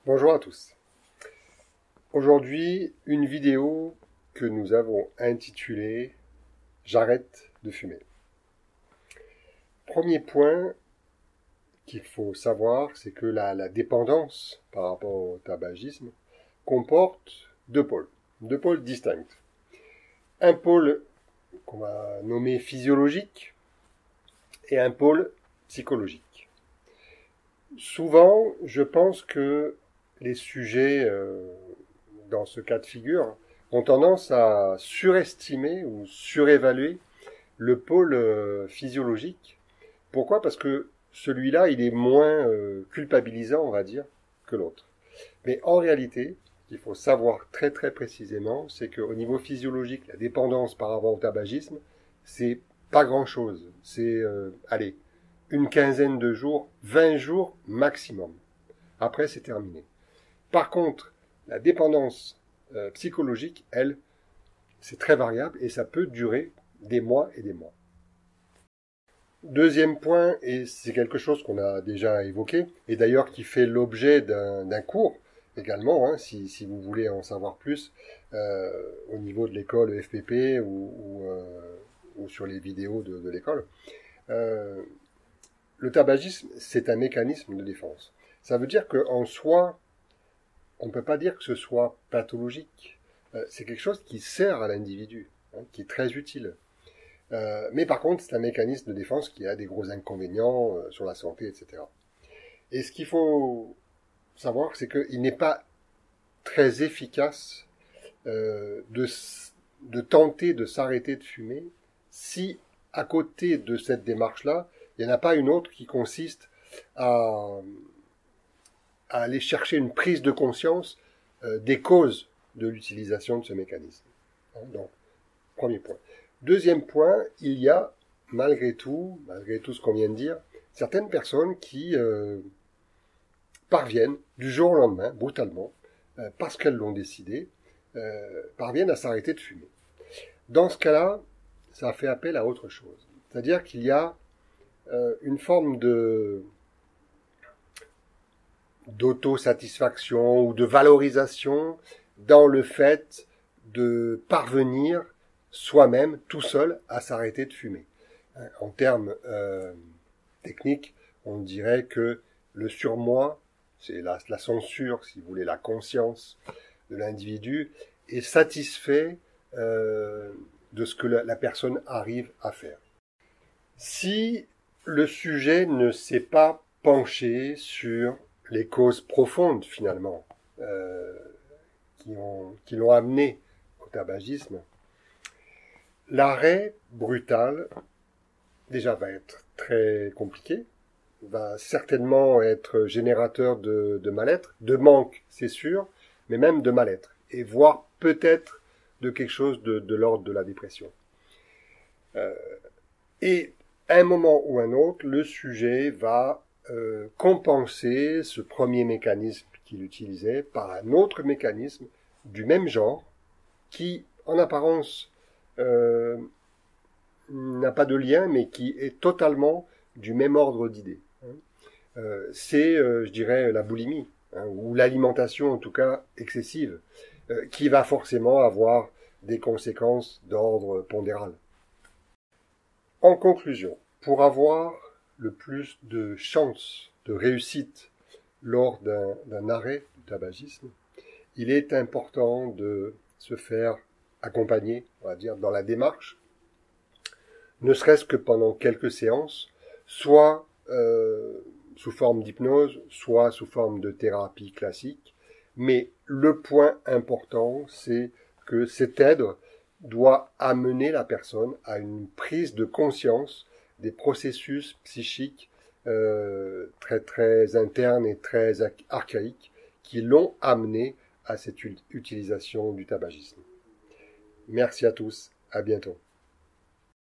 Bonjour à tous. Aujourd'hui, une vidéo que nous avons intitulée J'arrête de fumer. Premier point qu'il faut savoir, c'est que la dépendance par rapport au tabagisme comporte deux pôles distincts. Un pôle qu'on va nommer physiologique et un pôle psychologique. Souvent, je pense que les sujets dans ce cas de figure ont tendance à surestimer ou surévaluer le pôle physiologique. Pourquoi? Parce que celui-là, il est moins culpabilisant, on va dire, que l'autre. Mais en réalité, il faut savoir très très précisément, c'est qu'au niveau physiologique, la dépendance par rapport au tabagisme, c'est pas grand-chose. C'est, allez, une quinzaine de jours, 20 jours maximum. Après, c'est terminé. Par contre, la dépendance psychologique, elle, c'est très variable et ça peut durer des mois et des mois. Deuxième point, et c'est quelque chose qu'on a déjà évoqué, et d'ailleurs qui fait l'objet d'un cours également, hein, si vous voulez en savoir plus, au niveau de l'école FPP ou sur les vidéos de l'école. Le tabagisme, c'est un mécanisme de défense. Ça veut dire qu'en soi, on ne peut pas dire que ce soit pathologique. C'est quelque chose qui sert à l'individu, hein, qui est très utile. Mais par contre, c'est un mécanisme de défense qui a des gros inconvénients sur la santé, etc. Et ce qu'il faut savoir, c'est qu'il n'est pas très efficace de tenter de s'arrêter de fumer si, à côté de cette démarche-là, il n'y en a pas une autre qui consiste à aller chercher une prise de conscience des causes de l'utilisation de ce mécanisme. Donc, premier point. Deuxième point, il y a, malgré tout ce qu'on vient de dire, certaines personnes qui parviennent, du jour au lendemain, brutalement, parce qu'elles l'ont décidé, parviennent à s'arrêter de fumer. Dans ce cas-là, ça fait appel à autre chose. C'est-à-dire qu'il y a une forme d'autosatisfaction ou de valorisation dans le fait de parvenir soi-même, tout seul, à s'arrêter de fumer. En termes techniques, on dirait que le surmoi, c'est la censure, si vous voulez, la conscience de l'individu, est satisfait de ce que la personne arrive à faire. Si le sujet ne s'est pas penché sur les causes profondes, finalement, qui l'ont amené au tabagisme, l'arrêt brutal, déjà, va être très compliqué, va certainement être générateur de mal-être, de manque, c'est sûr, mais même de mal-être, et voire peut-être de quelque chose de l'ordre de la dépression. Et à un moment ou un autre, le sujet va compenser ce premier mécanisme qu'il utilisait par un autre mécanisme du même genre, qui, en apparence, n'a pas de lien, mais qui est totalement du même ordre d'idées. C'est, je dirais, la boulimie, hein, ou l'alimentation, en tout cas, excessive, qui va forcément avoir des conséquences d'ordre pondéral. En conclusion, pour avoir le plus de chances de réussite lors d'un arrêt du tabagisme, il est important de se faire accompagner, on va dire, dans la démarche, ne serait-ce que pendant quelques séances, soit sous forme d'hypnose, soit sous forme de thérapie classique. Mais le point important, c'est que cette aide doit amener la personne à une prise de conscience des processus psychiques très très internes et très archaïques qui l'ont amené à cette utilisation du tabagisme. Merci à tous, à bientôt.